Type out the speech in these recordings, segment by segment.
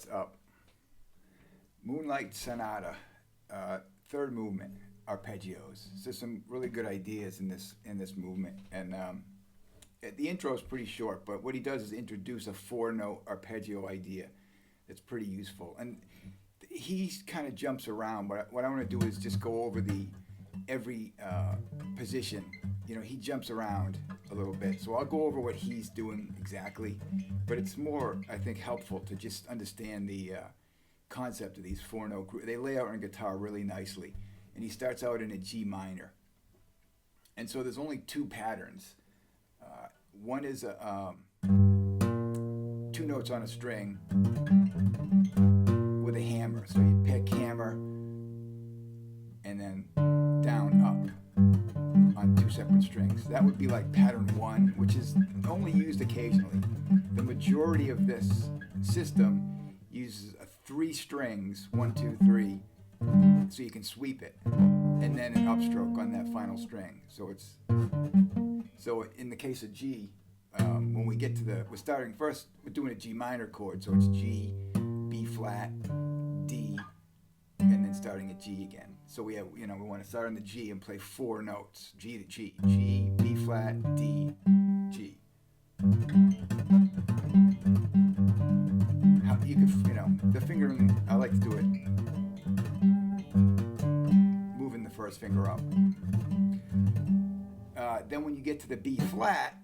What's up? Moonlight Sonata, third movement, arpeggios. So some really good ideas in this movement, and the intro is pretty short, but what he does is introduce a 4-note arpeggio idea that's pretty useful. And he kind of jumps around, but what I want to do is just go over every position. You know, he jumps around a little bit, so I'll go over what he's doing exactly, but it's more, I think, helpful to just understand the concept of these 4-note groups. They lay out on guitar really nicely, and he starts out in a G minor. And so there's only two patterns. One is 2 notes on a string with a hammer. So you pick hammer and then down up on 2 separate strings. That would be like pattern 1, which is only used occasionally. The majority of this system uses 3 strings, 1, 2, 3, so you can sweep it, and then an upstroke on that final string. So in the case of G, when we get to we're starting first, we're doing a G minor chord, so it's G, B flat, D, and then starting at G again. So we want to start on the G and play 4 notes, G to G, G, B flat, D, G. You could, the fingering, I like to do it moving the first finger up. Then when you get to the B flat,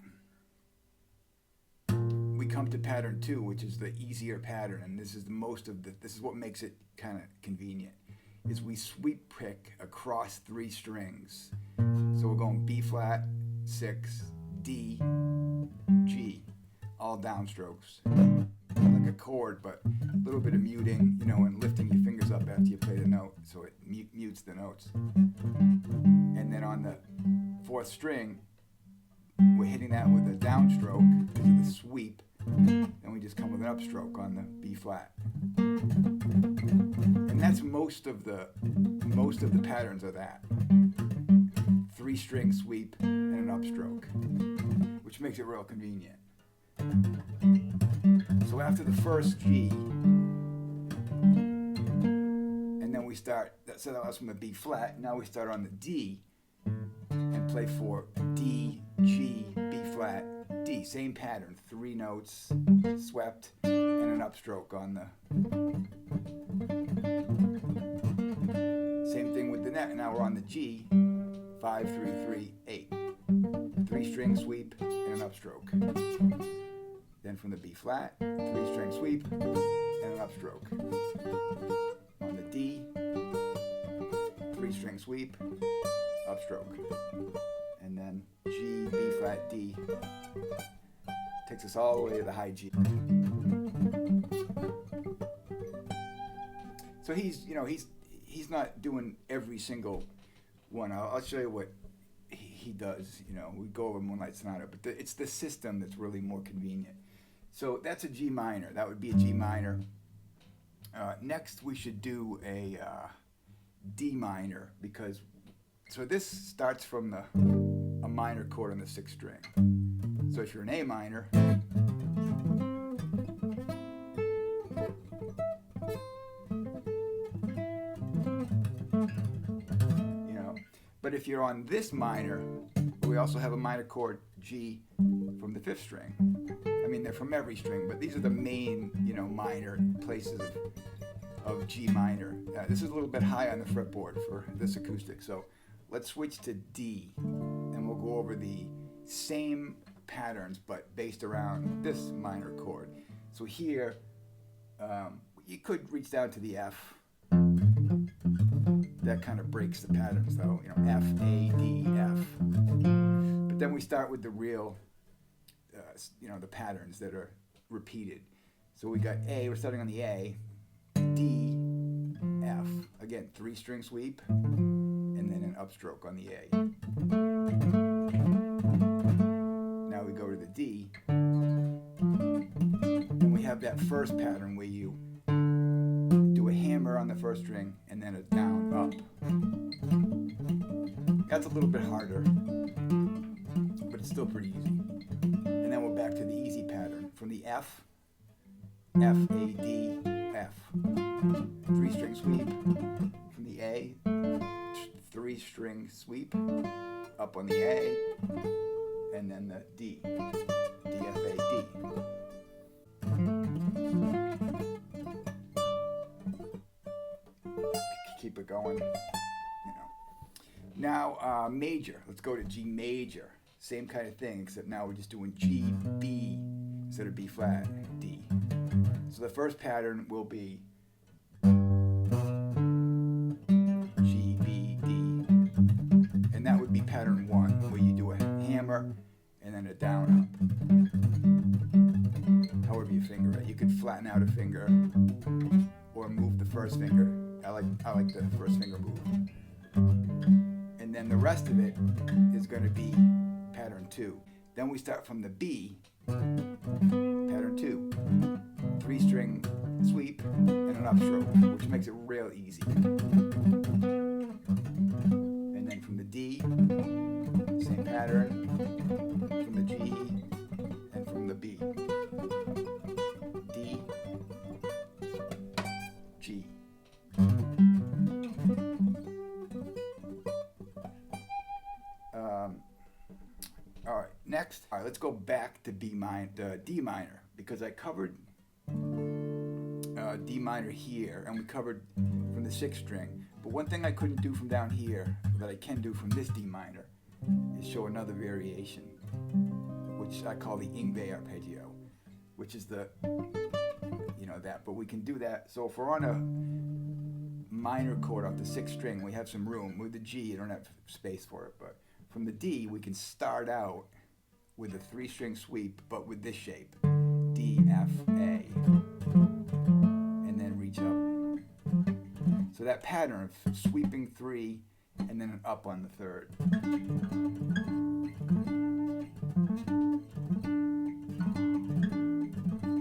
we come to pattern 2, which is the easier pattern, and this is this is what makes it kind of convenient, is we sweep pick across 3 strings. So we're going B flat, 6, D, G, all downstrokes. Like a chord, but a little bit of muting, and lifting your fingers up after you play the note, so it mutes the notes. And then on the 4th string, we're hitting that with a downstroke because of the sweep, and we just come with an upstroke on the B flat. And that's most of the patterns are that 3 string sweep and an upstroke, which makes it real convenient. So after the first G, and then we start, so that was from the B flat, now we start on the D and play for D, G, B flat, D. Same pattern, 3 notes, swept, and an upstroke on the... Same thing with the net, and now we're on the G, 5, 3, 3, 8. 3 string sweep and an upstroke. Then from the B flat, 3 string sweep and an upstroke. On the D, 3 string sweep, upstroke. And then G, B flat, D takes us all the way to the high G. So he's not doing every single one. I'll show you what he does. We go over Moonlight Sonata, but it's the system that's really more convenient. So that's a G minor. That would be a G minor. Next, we should do a D minor, because this starts from a minor chord on the 6th string. So if you're an A minor, but if you're on this minor, we also have a minor chord G from the 5th string. I mean, they're from every string, but these are the main, minor places of G minor. This is a little bit high on the fretboard for this acoustic, so let's switch to D, and we'll go over the same patterns, but based around this minor chord. So here, you could reach down to the F. That kind of breaks the patterns, though, F, A, D, F. But then we start with the real, the patterns that are repeated. So we got A, we're starting on the A, D, F. Again, 3 string sweep, and then an upstroke on the A. Now we go to the D, and we have that first pattern where you do a hammer on the 1st string and then a down up. That's a little bit harder, but it's still pretty easy. And then we're back to the easy pattern from the F, F, A, D, F. 3-string sweep from the A, 3-string sweep up on the A, and then the D, D, F, A, D. Keep it going, you know. Now major, let's go to G major. Same kind of thing, except now we're just doing G, B, instead of B flat, D. So the first pattern will be G, B, D, and that would be pattern 1, where you do a hammer and then a down up. However you finger it. You could flatten out a finger or move the first finger. I like the first finger move. And then the rest of it is going to be pattern 2. Then we start from the B, pattern 2. 3-string sweep and an upstroke, which makes it real easy. And then from the D, same pattern, from the G, and from the B. D, G. All right, next, let's go back to D minor, because I covered D minor here, and we covered from the 6th string. But one thing I couldn't do from down here, that I can do from this D minor, is show another variation, which I call the Yngwie Arpeggio, which is the, that. But we can do that. So if we're on a minor chord off the 6th string, we have some room. With the G, you don't have space for it, but from the D, we can start out with a 3-string sweep, but with this shape, D, F, A, and then reach up. So that pattern of sweeping 3 and then an up on the 3rd.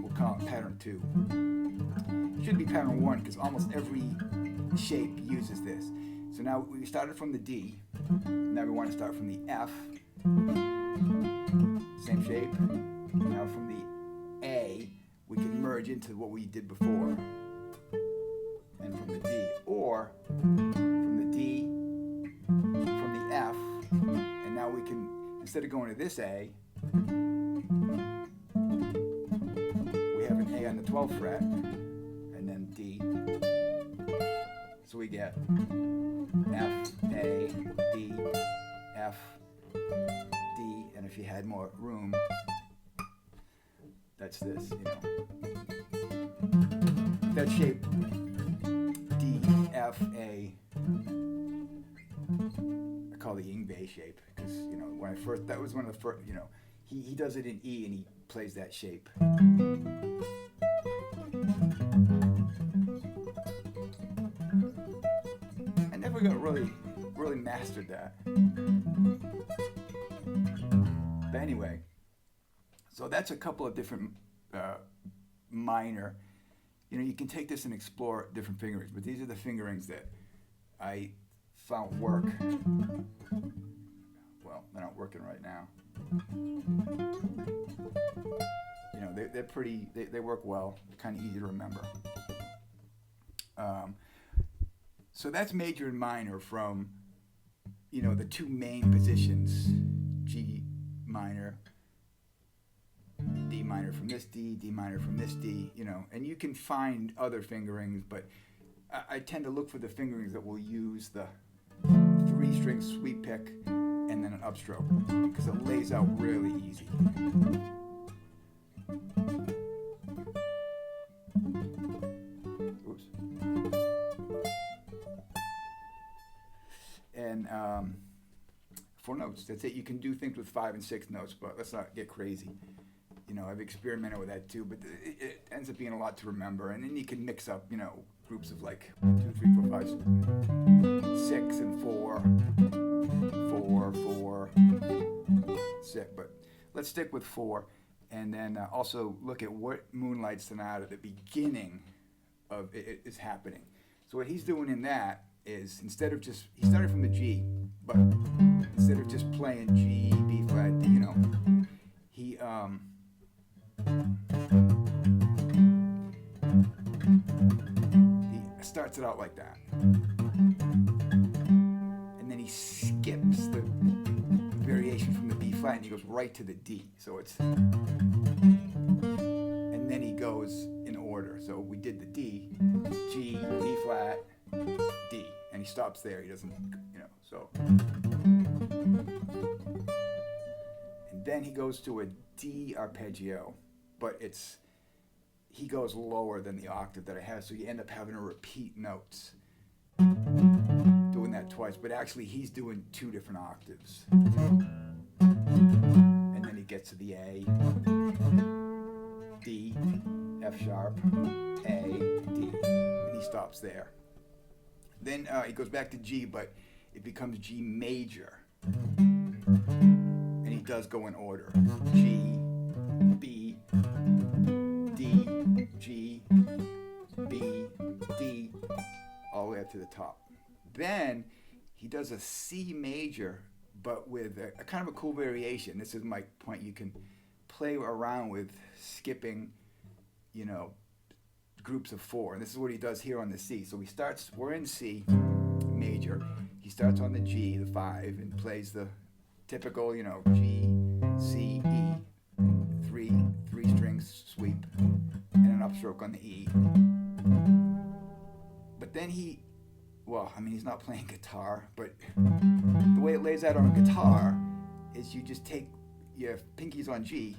We'll call it pattern 2. It should be pattern 1 because almost every shape uses this. So now we started from the D. Now we want to start from the F, same shape. Now from the A, we can merge into what we did before, and from the D, or from the D, from the F, and now we can, instead of going to this A, we have an A on the 12th fret, and then D, so we get F, A, D, F, D, and if you had more room, that's this, That shape, D, F, A, I call the Yngwie shape, because, when I first, that was one of the first, he does it in E and he plays that shape. I never got really mastered that. But anyway, so that's a couple of different minor. You can take this and explore different fingerings, but these are the fingerings that I found work. Well, they're not working right now. They're pretty, they work well. They're kind of easy to remember. So that's major and minor from, the two main positions, G minor, D minor from this D, D minor from this D, and you can find other fingerings, but I tend to look for the fingerings that will use the 3-string sweep pick and then an upstroke, because it lays out really easy. Oops. And 4 notes, that's it. You can do things with 5 and 6 notes, but let's not get crazy. I've experimented with that too, but it ends up being a lot to remember. And then you can mix up, groups of like 2, 3, 4, 5, 6 and 4, 4, 4, 6. But let's stick with 4, and then also look at what Moonlight Sonata, the beginning of it is happening. So what he's doing in that is, he started from the G, but instead of just playing G, B flat, he out like that. And then he skips the variation from the B flat and he goes right to the D. So it's, and then he goes in order. So we did the D, G, B flat, D, and he stops there. He doesn't, you know, so. And then he goes to a D arpeggio, but he goes lower than the octave that I have, so you end up having to repeat notes. Doing that twice, but actually he's doing 2 different octaves. And then he gets to the A, D, F sharp, A, D, and he stops there. Then he goes back to G, but it becomes G major. And he does go in order. G, B, D, G, B, D, all the way up to the top. Then he does a C major, but with a kind of a cool variation. This is my point. You can play around with skipping, you know, groups of 4. And this is what he does here on the C. So we're in C major. He starts on the G, the 5, and plays the typical, you know, G, C, E, 3 strings sweep, and an upstroke on the E. But then he's not playing guitar, but the way it lays out on a guitar is you just take your pinkies on G,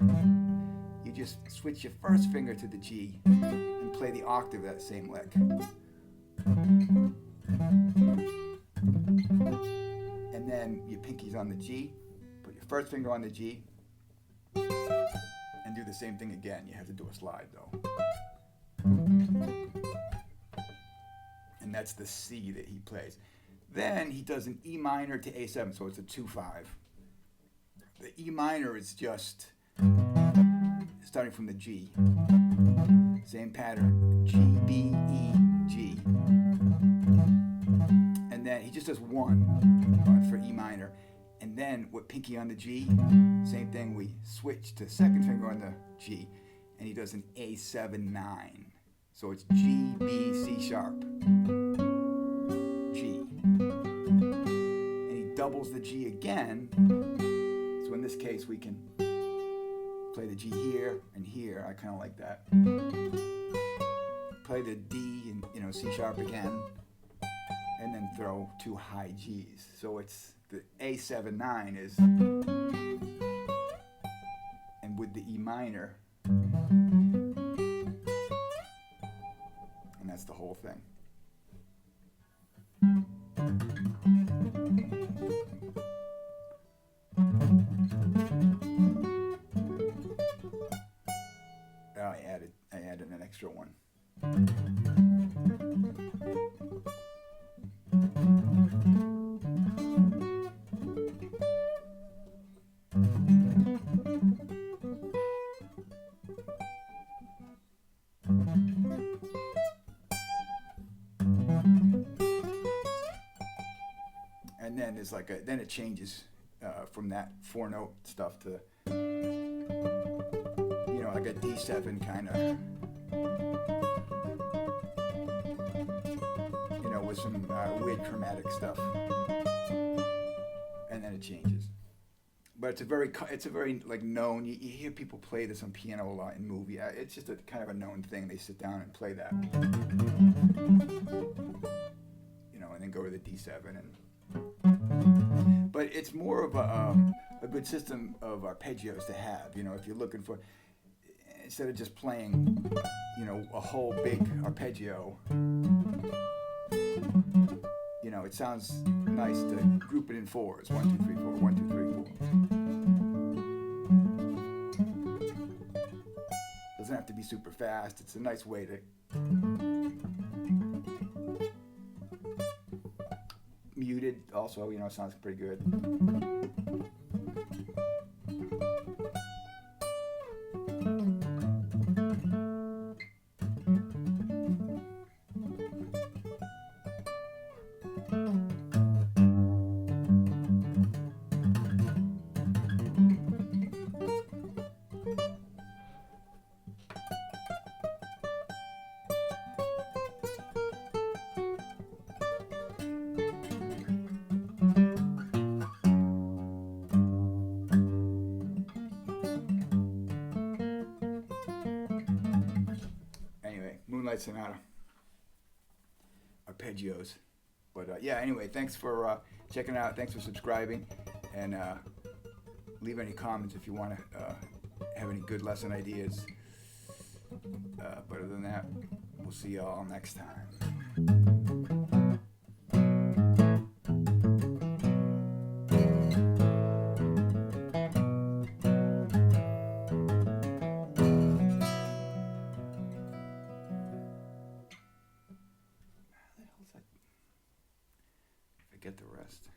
you just switch your first finger to the G and play the octave of that same lick. And then your pinkies on the G, put your first finger on the G, and do the same thing again. You have to do a slide though. And that's the C that he plays. Then he does an E minor to A7, so it's a 2-5. The E minor is just starting from the G. Same pattern, G, B, E, G. And then he just does 1 for E minor. And then with pinky on the G, same thing, we switch to second finger on the G, and he does an A7-9. So it's G, B, C sharp, G. And he doubles the G again. So in this case, we can play the G here and here. I kind of like that. Play the D and, you know, C sharp again, and then throw 2 high Gs. So it's the A7-9 is, and with the E minor, and that's the whole thing. I added an extra one. And then there's then it changes from that 4-note stuff to, you know, like a D7 kind of, you know, with some weird chromatic stuff, and then it changes. But it's a very like known. You hear people play this on piano a lot in movie. It's just a kind of a known thing. They sit down and play that, you know, and then go to the D7 and. But it's more of a good system of arpeggios to have. You know, if you're looking for, instead of just playing, you know, a whole big arpeggio, you know, it sounds nice to group it in 4s. 1, 2, 3, 4. 1, 2, 3, 4. Doesn't have to be super fast. It's a nice way to muted also, you know, sounds pretty good. Moonlight Sonata. Arpeggios. But yeah, anyway, thanks for checking it out. Thanks for subscribing. And leave any comments if you want to have any good lesson ideas. But other than that, we'll see y'all next time. Forget the rest.